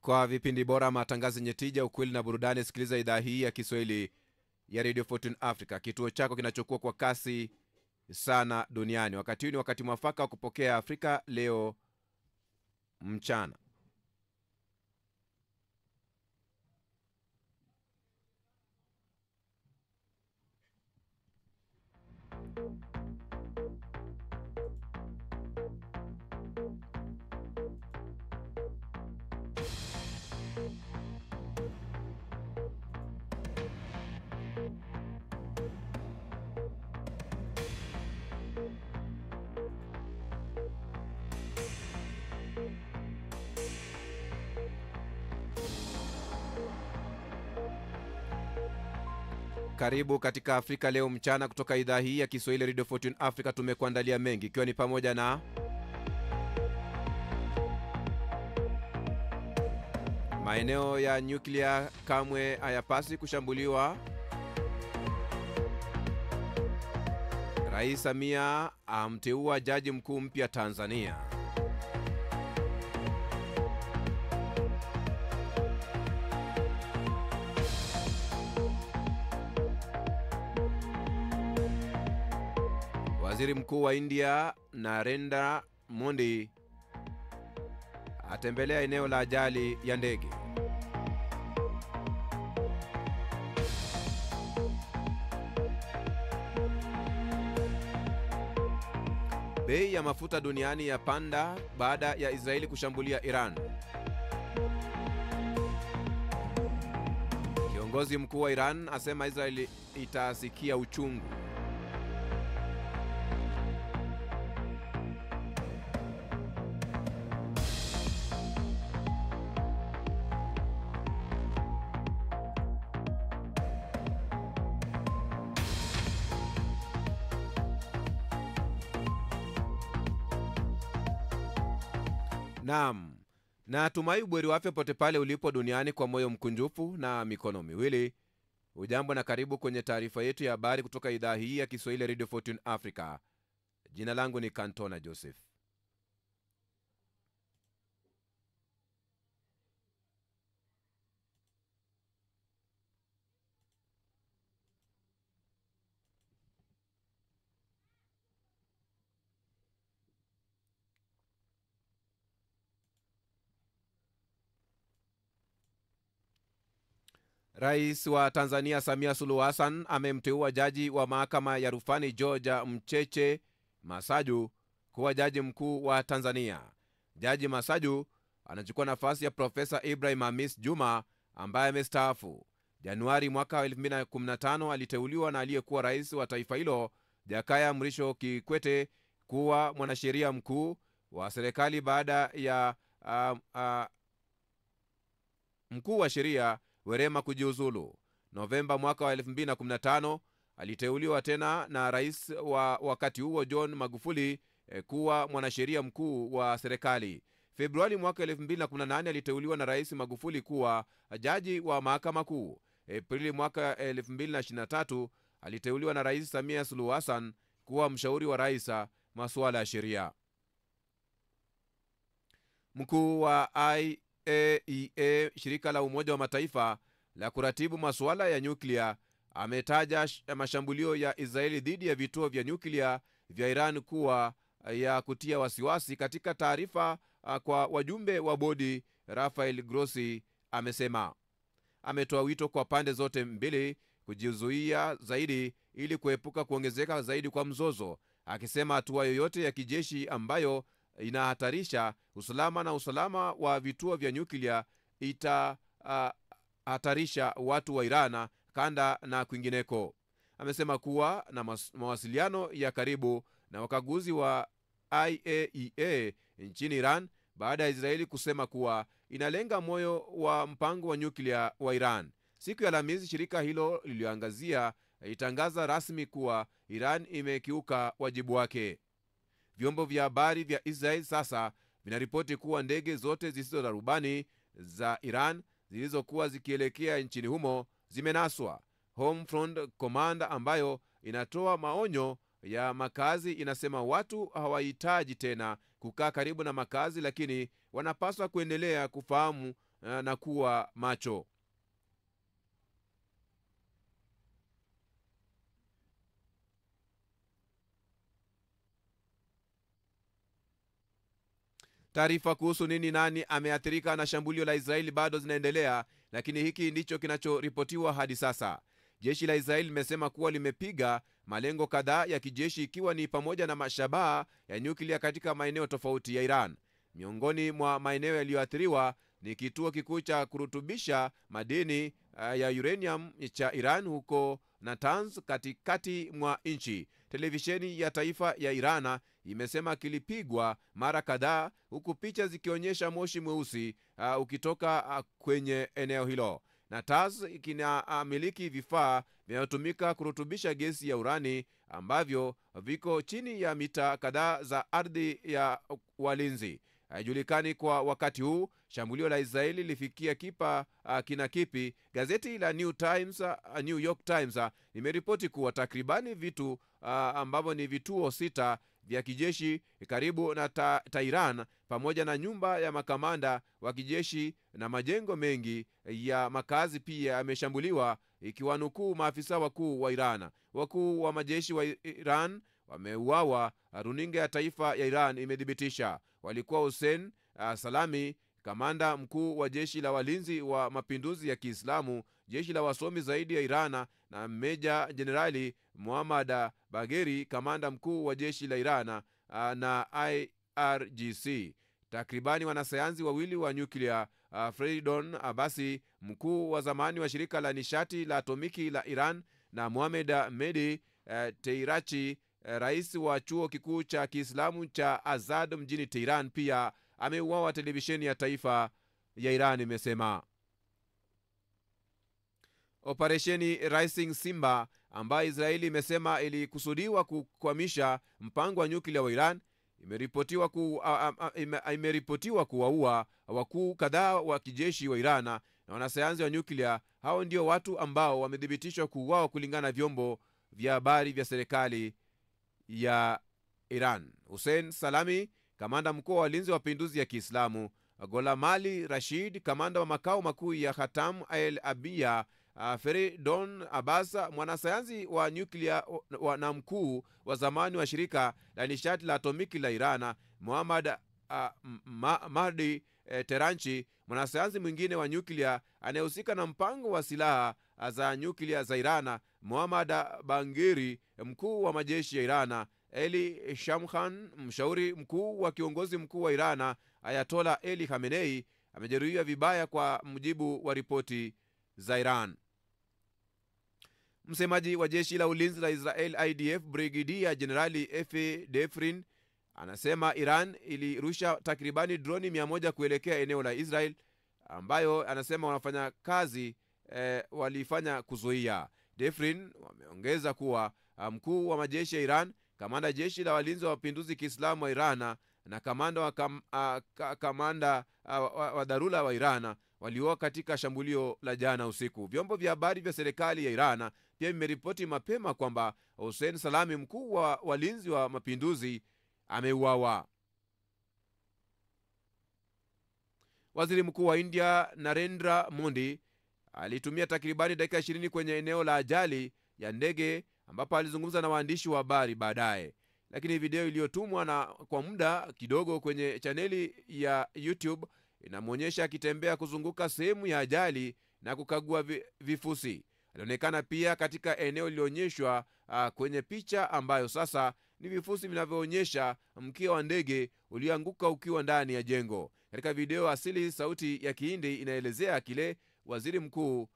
Kwa vipindi bora, matangazo yenye tija, ukweli na burudani, sikiliza idhaa hii ya Kiswahili ya Radio Fortune Africa, kituo chako kinachokuwa kwa kasi sana duniani. Wakati huu ni wakati mwafaka wa kupokea Afrika Leo mchana. Karibu katika Afrika Leo mchana kutoka idhaa hii ya Kiswahili Radio Fortune Africa. Tumekuandalia mengi, ikiwa ni pamoja na maeneo ya nyuklia kamwe hayapasi kushambuliwa, Rais Samia amteua jaji mkuu mpya Tanzania, Waziri Mkuu wa India Narendra Modi atembelea eneo la ajali ya ndege, bei ya mafuta duniani yapanda baada ya Israeli kushambulia Iran, kiongozi mkuu wa Iran asema Israeli itasikia uchungu, Naam, na tumai bweri wafya pote pale ulipo duniani kwa moyo mkunjufu na mikono miwili. Ujambo na karibu kwenye taarifa yetu ya habari kutoka idhaa hii ya Kiswahili Radio Fortune Africa. Jina langu ni Kantona Joseph. Rais wa Tanzania Samia Suluhu Hassan amemteua jaji wa mahakama ya rufani George Mcheche Masaju kuwa jaji mkuu wa Tanzania. Jaji Masaju anachukua nafasi ya Profesa Ibrahim Hamis Juma ambaye amestaafu. Januari mwaka 2015 aliteuliwa na aliyekuwa rais wa taifa hilo Jakaya Mrisho Kikwete kuwa mwanasheria mkuu wa serikali baada ya mkuu wa sheria Werema kujiuzulu. Novemba mwaka wa 2015 aliteuliwa tena na rais wa wakati huo John Magufuli kuwa mwanasheria mkuu wa serikali. Februari mwaka 2018 aliteuliwa na rais Magufuli kuwa jaji wa mahakama kuu. Aprili mwaka 2023 aliteuliwa na rais Samia Suluhu Hassan kuwa mshauri wa rais masuala ya sheria. Mkuu wa IAEA, shirika la Umoja wa Mataifa la kuratibu masuala ya nyuklia, ametaja mashambulio ya Israeli dhidi ya vituo vya nyuklia vya Iran kuwa ya kutia wasiwasi. Katika taarifa kwa wajumbe wa bodi, Rafael Grossi ametoa wito kwa pande zote mbili kujizuia zaidi ili kuepuka kuongezeka zaidi kwa mzozo, akisema hatua yoyote ya kijeshi ambayo inahatarisha usalama wa vituo vya nyuklia itahatarisha watu wa Iran kanda na kwingineko. Amesema kuwa na mawasiliano ya karibu na wakaguzi wa IAEA nchini Iran baada ya Israeli kusema kuwa inalenga moyo wa mpango wa nyuklia wa Iran. Siku ya Alhamisi, shirika hilo liliangazia itangaza rasmi kuwa Iran imekiuka wajibu wake. Vyombo vya habari vya Israel sasa vinaripoti kuwa ndege zote zisizo na rubani za Iran zilizokuwa zikielekea nchini humo zimenaswa. Home Front Command, ambayo inatoa maonyo ya makazi, inasema watu hawahitaji tena kukaa karibu na makazi, lakini wanapaswa kuendelea kufahamu na kuwa macho. Taarifa kuhusu nani ameathirika na shambulio la Israeli bado zinaendelea, lakini hiki ndicho kinachoripotiwa hadi sasa. Jeshi la Israeli limesema kuwa limepiga malengo kadhaa ya kijeshi, ikiwa ni pamoja na mashabaha ya nyuklia katika maeneo tofauti ya Iran. Miongoni mwa maeneo yaliyoathiriwa ni kituo kikuu cha kurutubisha madini ya uranium cha Iran huko Natanz, katikati mwa nchi. Televisheni ya taifa ya Iran imesema kilipigwa mara kadhaa, huku picha zikionyesha moshi mweusi ukitoka kwenye eneo hilo. Natanz kinamiliki vifaa vinavyotumika kurutubisha gesi ya urani ambavyo viko chini ya mita kadhaa za ardhi ya walinzi. Haijulikani kwa wakati huu shambulio la Israeli lifikia kina kipi. Gazeti la New York Times limeripoti kuwa takribani vitu ambavyo ni vituo 6 vya kijeshi karibu na Tehran pamoja na nyumba ya makamanda wa kijeshi na majengo mengi ya makazi pia yameshambuliwa, ikiwanukuu maafisa wakuu wa Iran. Wakuu wa majeshi wa Iran wameuawa, runinga ya taifa ya Iran imedhibitisha. Walikuwa Hussein Salami, kamanda mkuu wa jeshi la walinzi wa mapinduzi ya Kiislamu, jeshi la wasomi zaidi ya Iran, na Meja Jenerali Muhammad Bagheri, kamanda mkuu wa jeshi la Iran na IRGC. Takribani wanasayansi wawili wa nyuklia, Feridun Abbasi, mkuu wa zamani wa shirika la nishati la atomiki la Iran, na Mohamed Mehdi Teirachi, rais wa chuo kikuu cha Kiislamu cha Azad mjini Tehran, pia ameuawa, televisheni ya taifa ya Iran imesema. Operesheni Rising Simba ambayo Israeli imesema ilikusudiwa kukwamisha mpango wa nyuklia wa Iran imeripotiwa kuwaua wakuu kadhaa wa kijeshi wa Iran na wanasayansi wa nyuklia. Hao ndio watu ambao wamethibitishwa kuuawa kulingana na vyombo vya habari vya serikali ya Iran. Hussein Salami, kamanda mkuu wa walinzi wa mapinduzi ya Kiislamu, Golamali Rashid, kamanda wa makao makuu ya Khatam el-Abiya, Feridun Abbas, mwanasayansi wa nyuklia na mkuu wa zamani wa shirika la nishati la atomiki la Iran, Muhammad Mahdi Teranchi, mwanasayansi mwingine wa nyuklia anayehusika na mpango wa silaha za nyuklia za Iran, Muhammad Bagheri, mkuu wa majeshi ya Iran, Eli Shamkhan, mshauri mkuu wa kiongozi mkuu wa Iran Ayatollah Ali Khamenei, amejeruhiwa vibaya kwa mujibu wa ripoti za Iran. Msemaji wa jeshi la ulinzi la Israel IDF, Brigedia Jenerali Efe Defrin, anasema Iran ilirusha takribani droni 100 kuelekea eneo la Israel, ambayo anasema wanafanya kazi walifanya kuzuia. Defrin wameongeza kuwa mkuu wa majeshi ya Iran, kamanda jeshi la walinzi wa mapinduzi Kiislamu wa Iran na kamanda wa dharura wa Iran waliuawa katika shambulio la jana usiku. Vyombo vya habari vya serikali ya Iran pia vimeripoti mapema kwamba Hussein Salami, mkuu wa walinzi wa mapinduzi, ameuawa. Waziri Mkuu wa India Narendra Modi alitumia takribani dakika 20 kwenye eneo la ajali ya ndege, ambapo alizungumza na waandishi wa habari baadaye. Lakini video iliyotumwa na kwa muda kidogo kwenye chaneli ya YouTube inamwonyesha akitembea kuzunguka sehemu ya ajali na kukagua vifusi. Alionekana pia katika eneo lilionyeshwa kwenye picha, ambayo sasa ni vifusi vinavyoonyesha mkia wa ndege ulioanguka ukiwa ndani ya jengo. Katika video asili, sauti ya Kihindi inaelezea kile waziri mkuu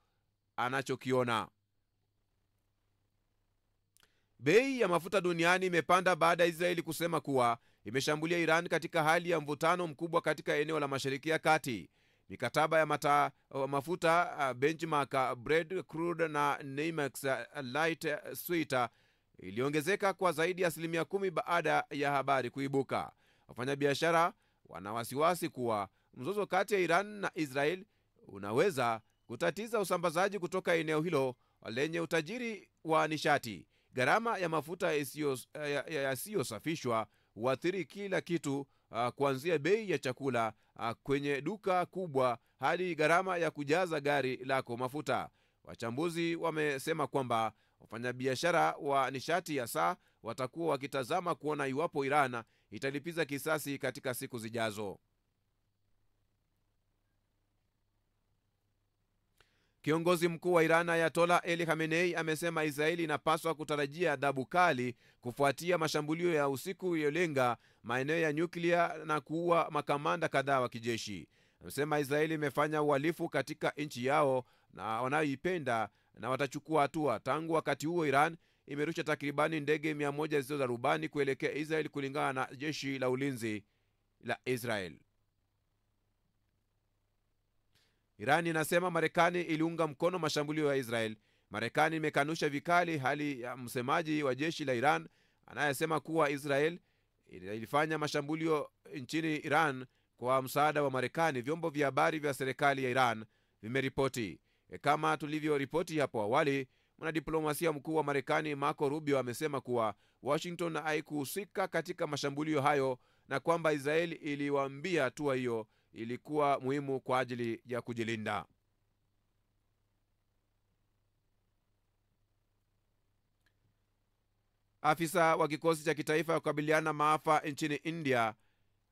anachokiona. Bei ya mafuta duniani imepanda baada ya Israeli kusema kuwa imeshambulia Iran katika hali ya mvutano mkubwa katika eneo la Mashariki ya Kati. Mikataba ya mafuta benchmark Brent crude na NYMEX light sweet iliongezeka kwa zaidi ya 10% baada ya habari kuibuka. Wafanyabiashara wana wasiwasi kuwa mzozo kati ya Iran na Israel unaweza kutatiza usambazaji kutoka eneo hilo lenye utajiri wa nishati. Gharama ya mafuta yasiyosafishwa huathiri kila kitu kuanzia bei ya chakula kwenye duka kubwa hadi gharama ya kujaza gari lako mafuta. Wachambuzi wamesema kwamba wafanyabiashara wa nishati ya saa watakuwa wakitazama kuona iwapo Iran italipiza kisasi katika siku zijazo. Kiongozi mkuu wa Iran Ayatollah Ali Khamenei amesema Israeli inapaswa kutarajia adhabu kali kufuatia mashambulio ya usiku yaliyolenga maeneo ya nyuklia na kuua makamanda kadhaa wa kijeshi. Amesema Israeli imefanya uhalifu katika nchi yao na wanayoipenda na watachukua hatua. Tangu wakati huo, Iran imerusha takribani ndege 100 zisizo za rubani kuelekea Israel, kulingana na jeshi la ulinzi la Israel. Iran inasema Marekani iliunga mkono mashambulio ya Israel. Marekani imekanusha vikali hali ya msemaji wa jeshi la Iran anayesema kuwa Israel ilifanya mashambulio nchini Iran kwa msaada wa Marekani. Vyombo vya habari vya serikali ya Iran vimeripoti. Kama tulivyoripoti hapo awali, mwanadiplomasia mkuu wa Marekani Marco Rubio amesema kuwa Washington haikuhusika katika mashambulio hayo na kwamba Israel iliwaambia hatua hiyo ilikuwa muhimu kwa ajili ya kujilinda. Afisa wa kikosi cha kitaifa ya kukabiliana maafa nchini India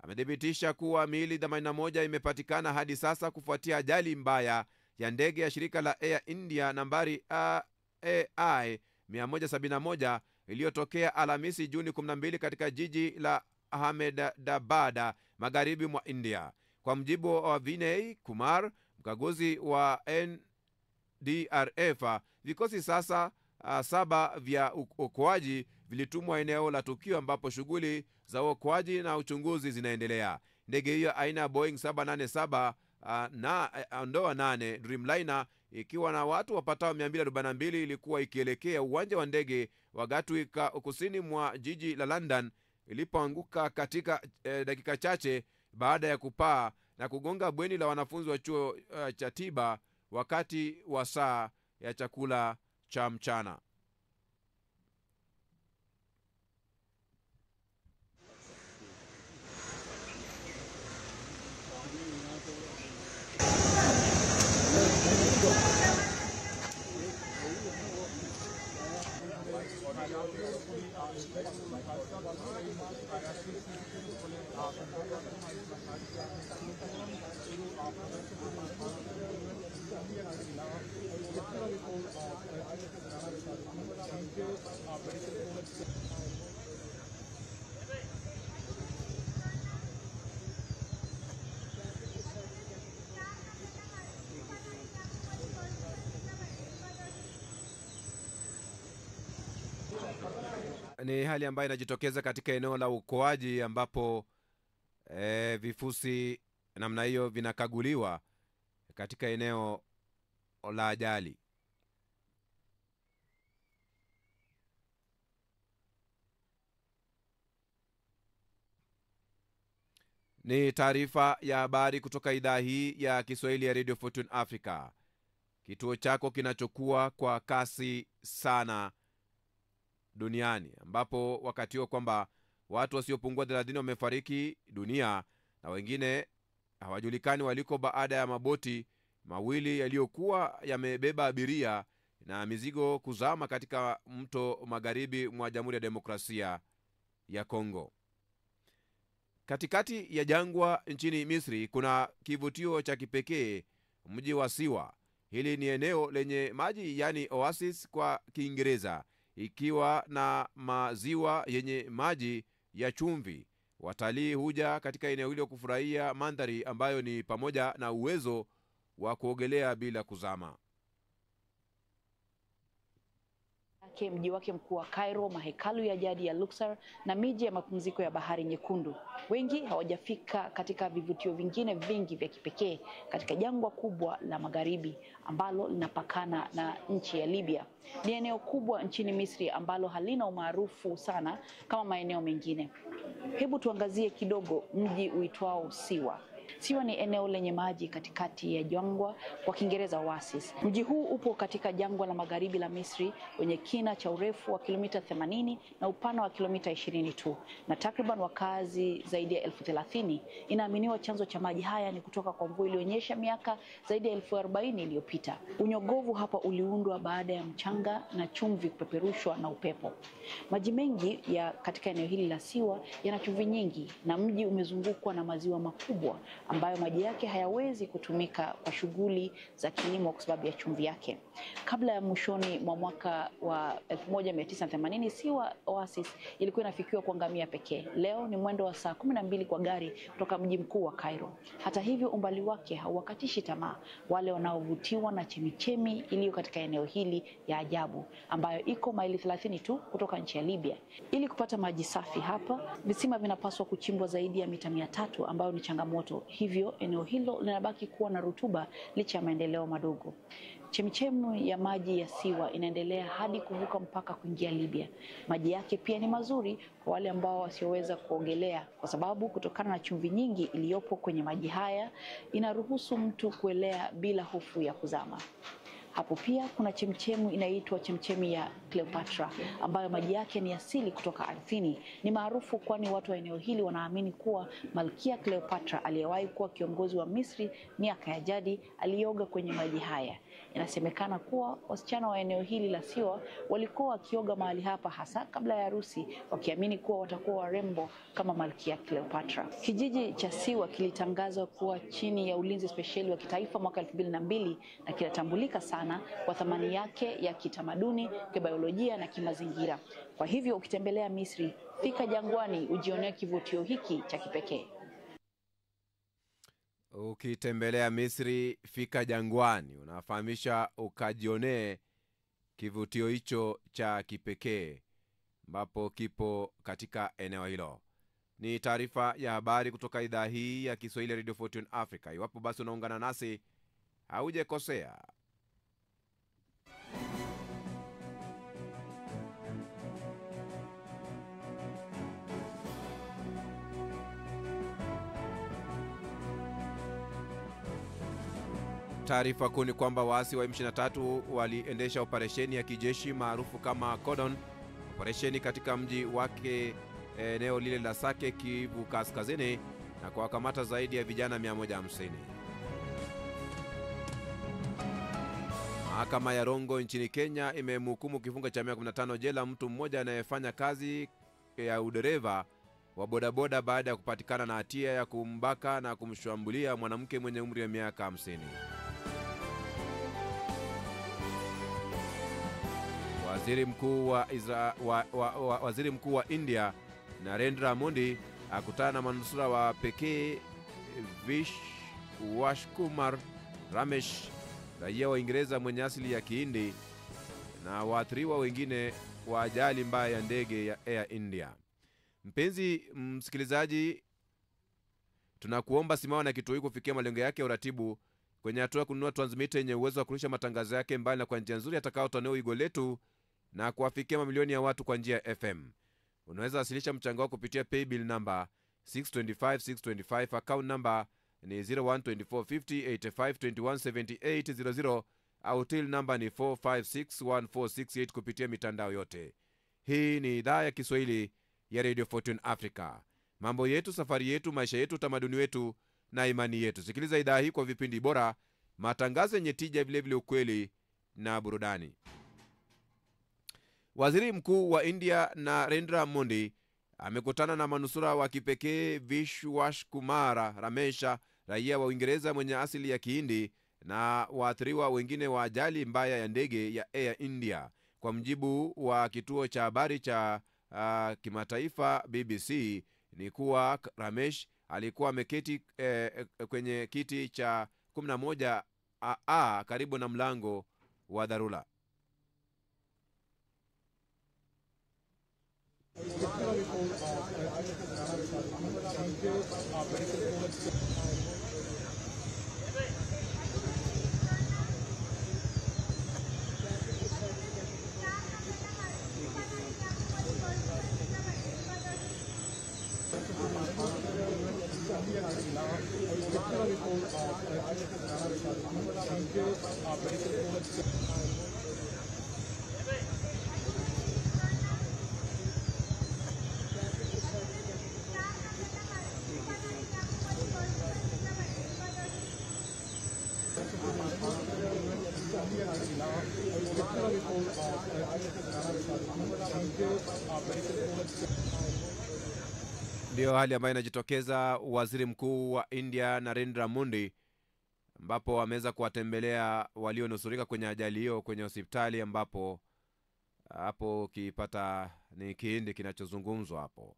amedhibitisha kuwa miili 81 imepatikana hadi sasa kufuatia ajali mbaya ya ndege ya shirika la Air India nambari AI 171 iliyotokea Alhamisi Juni 12 katika jiji la Ahmedabad, magharibi mwa India. Kwa mjibu wa Vinay Kumar, mkaguzi wa NDRF, vikosi sasa 7 vya uokoaji vilitumwa eneo la tukio ambapo shughuli za uokoaji na uchunguzi zinaendelea. Ndege hiyo aina ya Boeing 787 na ondoa 8 Dreamliner ikiwa na watu wapatao 242 ilikuwa ikielekea uwanja wa ndege wa Gatwick kusini mwa jiji la London ilipoanguka katika dakika chache baada ya kupaa na kugonga bweni la wanafunzi wa chuo cha tiba wakati wa saa ya chakula cha mchana. Ni hali ambayo inajitokeza katika eneo la uokoaji ambapo vifusi namna hiyo vinakaguliwa katika eneo la ajali. Ni taarifa ya habari kutoka idhaa hii ya Kiswahili ya Radio Fortune Africa, kituo chako kinachokuwa kwa kasi sana duniani, ambapo wakati huo kwamba watu wasiopungua 30 wamefariki dunia na wengine hawajulikani waliko baada ya maboti mawili yaliyokuwa yamebeba abiria na mizigo kuzama katika mto magharibi mwa Jamhuri ya Demokrasia ya Kongo. Katikati ya jangwa nchini Misri kuna kivutio cha kipekee, mji wa Siwa. Hili ni eneo lenye maji, yani oasis kwa Kiingereza, ikiwa na maziwa yenye maji ya chumvi. Watalii huja katika eneo hilo kufurahia mandhari ambayo ni pamoja na uwezo wa kuogelea bila kuzama. Mji wake mkuu wa Cairo, mahekalu ya jadi ya Luxor na miji ya mapumziko ya Bahari Nyekundu. Wengi hawajafika katika vivutio vingine vingi vya kipekee katika jangwa kubwa la magharibi ambalo linapakana na nchi ya Libya. Ni eneo kubwa nchini Misri ambalo halina umaarufu sana kama maeneo mengine. Hebu tuangazie kidogo mji uitwao Siwa. Siwa ni eneo lenye maji katikati ya jangwa, kwa Kiingereza oasis. Mji huu upo katika jangwa la magharibi la Misri, wenye kina cha urefu wa kilomita 80 na upana wa kilomita 20 tu, na takriban wakazi zaidi ya 30,000. Inaaminiwa chanzo cha maji haya ni kutoka kwa mvua iliyonyesha miaka zaidi ya 40,000 iliyopita. Unyogovu hapa uliundwa baada ya mchanga na chumvi kupeperushwa na upepo. Maji mengi ya katika eneo hili la Siwa yana chumvi nyingi, na mji umezungukwa na maziwa makubwa ambayo maji yake hayawezi kutumika kwa shughuli za kilimo kwa sababu ya chumvi yake. Kabla ya mwishoni mwa mwaka wa 1980, Siwa Oasis ilikuwa inafikiwa kwa ngamia pekee. Leo ni mwendo wa saa 12 kwa gari kutoka mji mkuu wa Cairo. Hata hivyo, umbali wake hauwakatishi tamaa wale wanaovutiwa na chemichemi iliyo katika eneo hili ya ajabu, ambayo iko maili 30 tu kutoka nchi ya Libya. Ili kupata maji safi hapa, visima vinapaswa kuchimbwa zaidi ya mita 300, ambayo ni changamoto. Hivyo eneo hilo linabaki kuwa na rutuba licha ya maendeleo madogo. Chemichemi ya maji ya Siwa inaendelea hadi kuvuka mpaka kuingia Libya. Maji yake pia ni mazuri kwa wale ambao wasioweza kuogelea, kwa sababu kutokana na chumvi nyingi iliyopo kwenye maji haya inaruhusu mtu kuelea bila hofu ya kuzama. Hapo pia kuna chemchemi inaitwa chemchemi ya Cleopatra, ambayo maji yake ni asili kutoka ardhini. Ni maarufu kwani watu wa eneo hili wanaamini kuwa Malkia Cleopatra aliyewahi kuwa kiongozi wa Misri miaka ya jadi alioga kwenye maji haya. Inasemekana kuwa wasichana wa eneo hili la Siwa walikuwa wakioga mahali hapa hasa kabla ya harusi, wakiamini kuwa watakuwa warembo kama Malkia Cleopatra. Kijiji cha Siwa kilitangazwa kuwa chini ya ulinzi spesheli wa kitaifa mwaka 2002 na kinatambulika sana kwa thamani yake ya kitamaduni, kibiolojia na kimazingira. Kwa hivyo ukitembelea Misri, fika jangwani ujionee kivutio hiki cha kipekee. Ukitembelea Misri, fika jangwani, unafahamisha ukajionee kivutio hicho cha kipekee ambapo kipo katika eneo hilo. Ni taarifa ya habari kutoka idhaa hii ya Kiswahili Radio Fortune Africa. Iwapo basi unaungana nasi, haujakosea. Taarifa kuu ni kwamba waasi wa M23 waliendesha operesheni ya kijeshi maarufu kama Cordon, operesheni katika mji wake eneo lile la Sake, Kivu Kaskazini, na kuwakamata zaidi ya vijana 150. Mahakama ya Rongo nchini Kenya imemhukumu kifungo cha miaka 15 jela mtu mmoja anayefanya kazi ya udereva wa bodaboda baada ya kupatikana na hatia ya kumbaka na kumshambulia mwanamke mwenye umri wa miaka 50. Waziri mkuu wa India Narendra Modi akutana na manusura wa pekee Vishwashkumar Ramesh, raia wa Uingereza mwenye asili ya Kihindi, na waathiriwa wengine wa ajali mbaya ya ndege ya Air India. Mpenzi msikilizaji, tunakuomba simama na kituo hiki kufikia malengo yake ya uratibu kwenye hatua kununua transmitter yenye uwezo wa kurusha matangazo yake mbali na kwa njia nzuri atakayotoa igo letu na kuwafikia mamilioni ya watu kwa njia ya FM. Unaweza wasilisha mchango wako kupitia paybill number 625625, account number ni 01245085217800, au till number ni 45614668 kupitia mitandao yote. Hii ni idhaa ya Kiswahili ya Radio Fortune Africa. Mambo yetu, safari yetu, maisha yetu, tamaduni wetu na imani yetu. Sikiliza idhaa hii kwa vipindi bora, matangazo yenye tija, vile vile ukweli na burudani. Waziri mkuu wa India Narendra Modi amekutana na manusura wa kipekee Vishwashkumar Ramesha, raia wa Uingereza mwenye asili ya Kihindi, na waathiriwa wengine wa ajali mbaya ya ndege ya Air India. Kwa mjibu wa kituo cha habari cha kimataifa BBC ni kuwa Ramesh alikuwa ameketi kwenye kiti cha 11A karibu na mlango wa dharura. Ndio hali ambayo inajitokeza. Waziri Mkuu wa India Narendra Modi ambapo ameweza kuwatembelea walionusurika kwenye ajali hiyo kwenye hospitali, ambapo hapo kipata ni kihindi kinachozungumzwa hapo.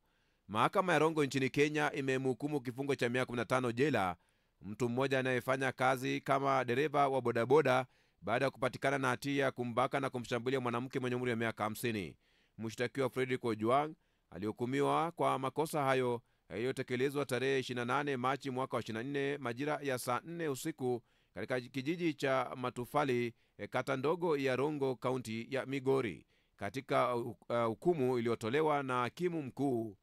Mahakama ya Rongo nchini Kenya imemhukumu kifungo cha miaka 15 jela mtu mmoja anayefanya kazi kama dereva wa bodaboda baada ya kupatikana na hatia ya kumbaka na kumshambulia mwanamke mwenye umri wa miaka 50. Mshtakiwa Frederick Ojwang alihukumiwa kwa makosa hayo yaliyotekelezwa tarehe 28 Machi mwaka wa 24 majira ya saa 4 usiku katika kijiji cha Matufali, kata ndogo ya Rongo, kaunti ya Migori. Katika hukumu iliyotolewa na hakimu mkuu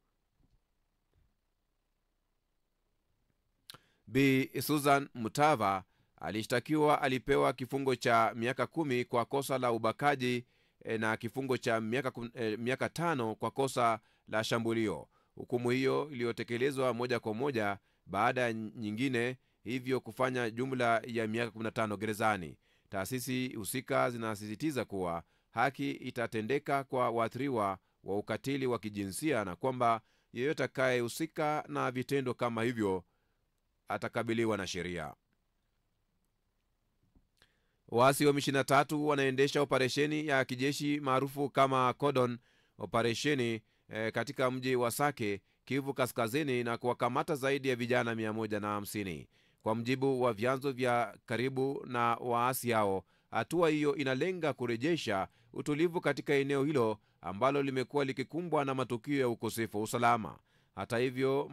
Bi Susan Mutava, alishtakiwa alipewa kifungo cha miaka 10 kwa kosa la ubakaji na kifungo cha miaka 5 kwa kosa la shambulio. Hukumu hiyo iliyotekelezwa moja kwa moja baada ya nyingine, hivyo kufanya jumla ya miaka 15 gerezani. Taasisi husika zinasisitiza kuwa haki itatendeka kwa waathiriwa wa ukatili wa kijinsia na kwamba yeyote atakayehusika na vitendo kama hivyo atakabiliwa na sheria. Waasi wa M23 wanaendesha operesheni ya kijeshi maarufu kama Cordon operesheni katika mji wa Sake, Kivu Kaskazini, na kuwakamata zaidi ya vijana 150. Kwa mjibu wa vyanzo vya karibu na waasi hao, hatua hiyo inalenga kurejesha utulivu katika eneo hilo ambalo limekuwa likikumbwa na matukio ya ukosefu wa usalama. Hata hivyo,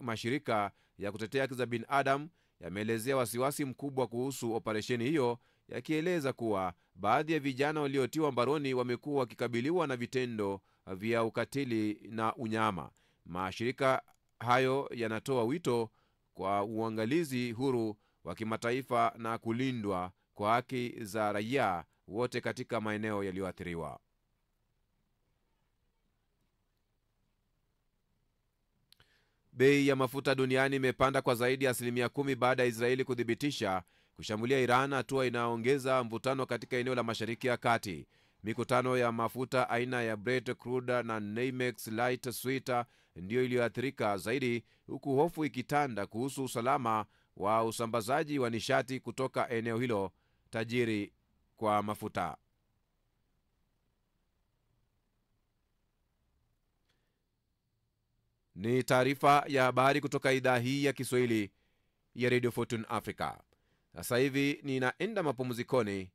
mashirika ya kutetea haki za binadamu yameelezea wasiwasi mkubwa kuhusu operesheni hiyo, yakieleza kuwa baadhi ya vijana waliotiwa mbaroni wamekuwa wakikabiliwa na vitendo vya ukatili na unyama. Mashirika hayo yanatoa wito kwa uangalizi huru wa kimataifa na kulindwa kwa haki za raia wote katika maeneo yaliyoathiriwa. Bei ya mafuta duniani imepanda kwa zaidi ya 10% baada ya Israeli kuthibitisha kushambulia Iran, hatua inaongeza mvutano katika eneo la Mashariki ya Kati. Mikutano ya mafuta aina ya Brent crude na NYMEX light sweet ndiyo iliyoathirika zaidi, huku hofu ikitanda kuhusu usalama wa usambazaji wa nishati kutoka eneo hilo tajiri kwa mafuta. Ni taarifa ya habari kutoka idhaa hii ya Kiswahili ya Radio Fortune Africa. Sasa hivi ninaenda mapumzikoni,